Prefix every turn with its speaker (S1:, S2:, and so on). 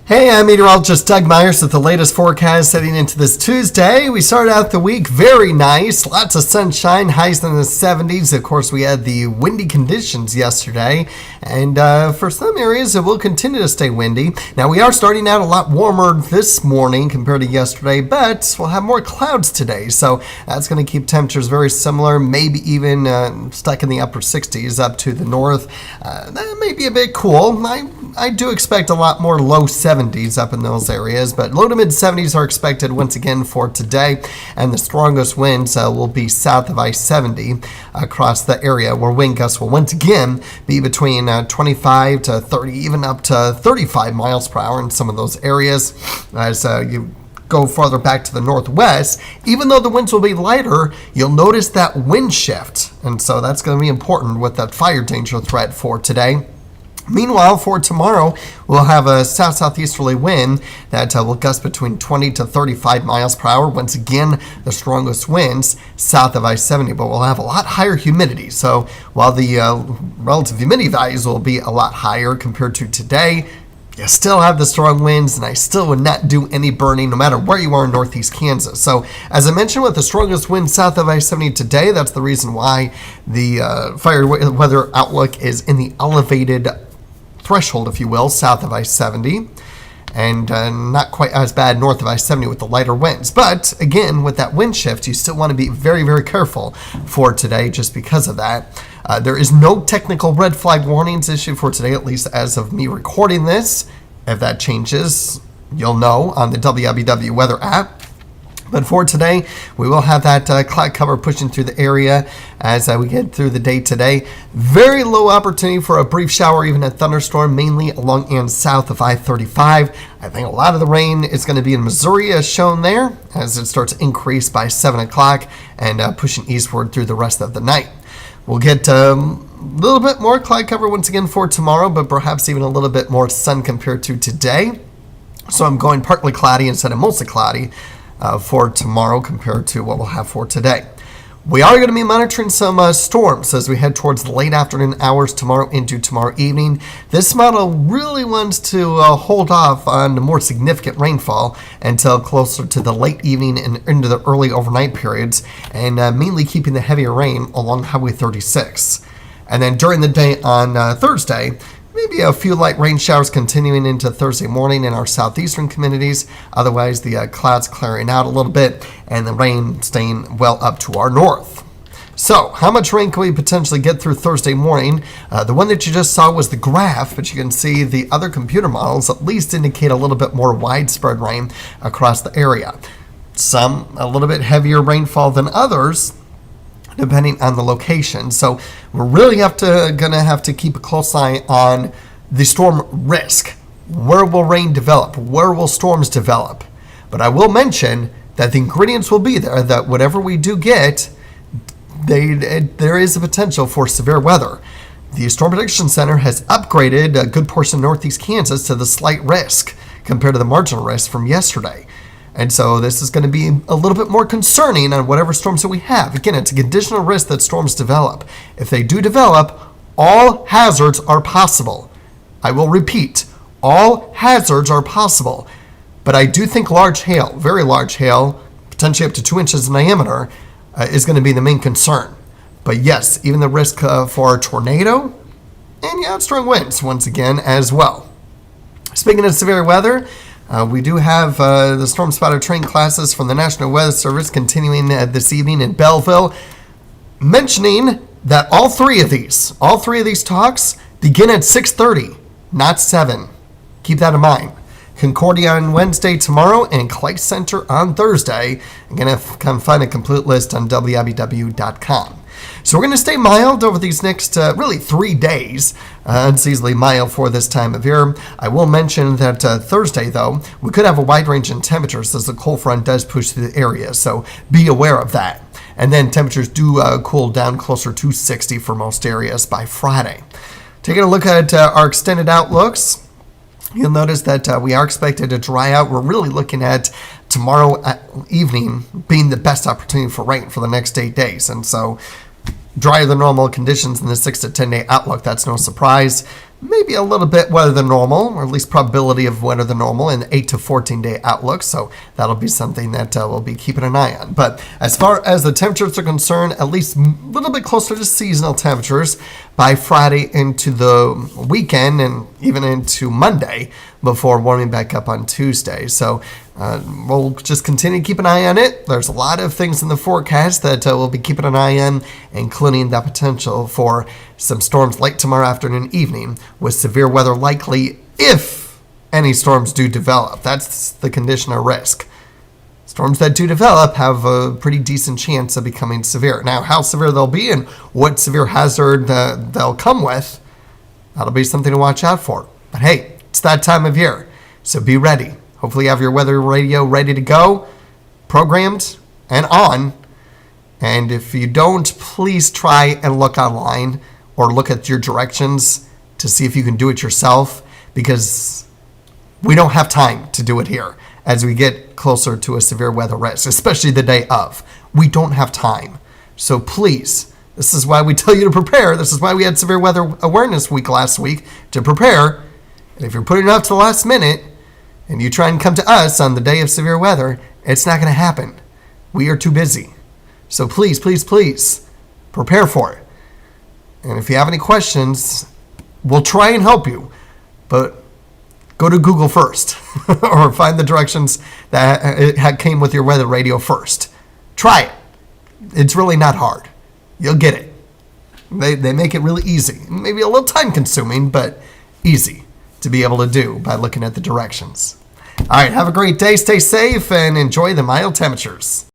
S1: Hey, I'm meteorologist Doug Myers with the latest forecast heading into this Tuesday. We started out the week very nice, lots of sunshine, highs in the 70s. Of course, we had the windy conditions yesterday, and for some areas it will continue to stay windy. Now, we are starting out a lot warmer this morning compared to yesterday, but we'll have more clouds today, so that's going to keep temperatures very similar, maybe even stuck in the upper 60s up to the north. That may be a bit cool. I do expect a lot more low 70s up in those areas, but low to mid 70s are expected once again for today, and the strongest winds will be south of I-70 across the area, where wind gusts will once again be between 25 to 30, even up to 35 miles per hour in some of those areas. As you go farther back to the northwest, even though the winds will be lighter, you'll notice that wind shift, and so that's going to be important with that fire danger threat for today. Meanwhile, for tomorrow, we'll have a south-southeasterly wind that will gust between 20 to 35 miles per hour. Once again, the strongest winds south of I-70, but we'll have a lot higher humidity. So while the relative humidity values will be a lot higher compared to today, you still have the strong winds, and I still would not do any burning no matter where you are in northeast Kansas. So as I mentioned, with the strongest wind south of I-70 today, that's the reason why the fire weather outlook is in the elevated threshold, if you will, south of I-70, and not quite as bad north of I-70 with the lighter winds. But again, with that wind shift, you still want to be very, very careful for today just because of that. There is no technical red flag warnings issued for today, at least as of me recording this. If that changes, you'll know on the WIBW weather app. But for today, we will have that cloud cover pushing through the area as we get through the day today. Very low opportunity for a brief shower, even a thunderstorm, mainly along and south of I-35. I think a lot of the rain is going to be in Missouri, as shown there, as it starts to increase by 7 o'clock and pushing eastward through the rest of the night. We'll get a little bit more cloud cover once again for tomorrow, but perhaps even a little bit more sun compared to today. So I'm going partly cloudy instead of mostly cloudy for tomorrow compared to what we'll have for today. We are going to be monitoring some storms as we head towards the late afternoon hours tomorrow into tomorrow evening. This model really wants to hold off on the more significant rainfall until closer to the late evening and into the early overnight periods, and mainly keeping the heavier rain along Highway 36. And then during the day on Thursday, maybe a few light rain showers continuing into Thursday morning in our southeastern communities. Otherwise, the clouds clearing out a little bit and the rain staying well up to our north. So, how much rain can we potentially get through Thursday morning? The one that you just saw was the graph, but you can see the other computer models at least indicate a little bit more widespread rain across the area. Some a little bit heavier rainfall than others, depending on the location. So we're really gonna have to keep a close eye on the storm risk. Where will rain develop? Where will storms develop? But I will mention that the ingredients will be there, that whatever we do get, there is a potential for severe weather. The Storm Prediction Center has upgraded a good portion of northeast Kansas to the slight risk compared to the marginal risk from yesterday. And so this is going to be a little bit more concerning on whatever storms that we have. Again, it's a conditional risk that storms develop. If they do develop, all hazards are possible. I will repeat, all hazards are possible. But I do think large hail, very large hail, potentially up to 2 inches in diameter, is going to be the main concern. But yes, even the risk for a tornado, and strong winds once again as well. Speaking of severe weather, we do have the Storm Spotter train classes from the National Weather Service continuing this evening in Belleville, mentioning that all three of these talks begin at 6:30, not 7. Keep that in mind. Concordia on Wednesday tomorrow and Clay Center on Thursday. I'm going to come find a complete list on WIBW.com. So we're going to stay mild over these next, really 3 days. Unseasonably mild for this time of year. I will mention that Thursday, though, we could have a wide range in temperatures as the cold front does push through the area. So be aware of that. And then temperatures do cool down closer to 60 for most areas by Friday. Taking a look at our extended outlooks, you'll notice that we are expected to dry out. We're really looking at tomorrow evening being the best opportunity for rain for the next 8 days. And so drier than normal conditions in the 6 to 10 day outlook. That's no surprise. maybe a little bit wetter than normal, or at least probability of wetter than normal in 8 to 14 day outlook. So that'll be something that we'll be keeping an eye on. But as far as the temperatures are concerned, at least a little bit closer to seasonal temperatures by Friday into the weekend and even into Monday before warming back up on Tuesday. So we'll just continue to keep an eye on it. There's a lot of things in the forecast that we'll be keeping an eye on, including the potential for some storms late tomorrow afternoon, evening, with severe weather likely if any storms do develop. That's the condition of risk. Storms that do develop have a pretty decent chance of becoming severe. Now, how severe they'll be and what severe hazard they'll come with, that'll be something to watch out for. But hey, it's that time of year, so be ready. Hopefully you have your weather radio ready to go, programmed and on. And if you don't, please try and look online or look at your directions to see if you can do it yourself, because we don't have time to do it here as we get closer to a severe weather risk, especially the day of. We don't have time. So please, this is why we tell you to prepare. This is why we had Severe Weather Awareness Week last week, to prepare. And if you're putting it off to the last minute and you try and come to us on the day of severe weather, it's not going to happen. We are too busy. So please, please, please prepare for it. And if you have any questions, we'll try and help you. But go to Google first or find the directions that came with your weather radio first. Try it. It's really not hard. You'll get it. They make it really easy. Maybe a little time consuming, but easy to be able to do by looking at the directions. All right, have a great day. Stay safe and enjoy the mild temperatures.